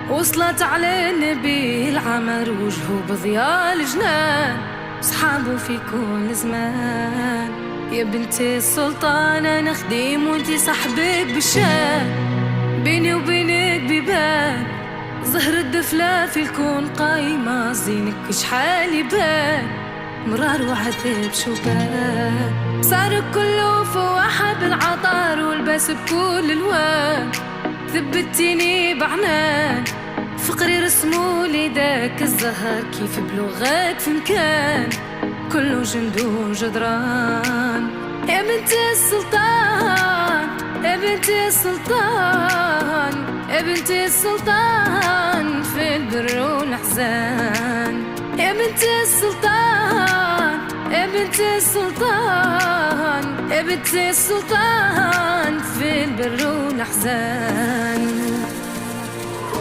وصلت على النبي العمر وجهه بضياء الجنان، صحابه في كل زمان. يا بنتي السلطان أنا خديم وانتي صاحبك بالشان، بيني وبينك بيبان زهر الدفلة في الكون قايمة، زينك شحال يبان مرار وعذاب شوبان. بصارك كله فواحة بالعطار والباس بكل الوان، ثبتيني بعنان فقري رسمولي داك الزهر كيف بلغات في مكان كله جند وجدران. يا بنتي السلطان يا بنتي السلطان يا بنتي السلطان في البر والأحزان. يا بنتي السلطان يا بنتي السلطان يا بنتي السلطان في البر والأحزان.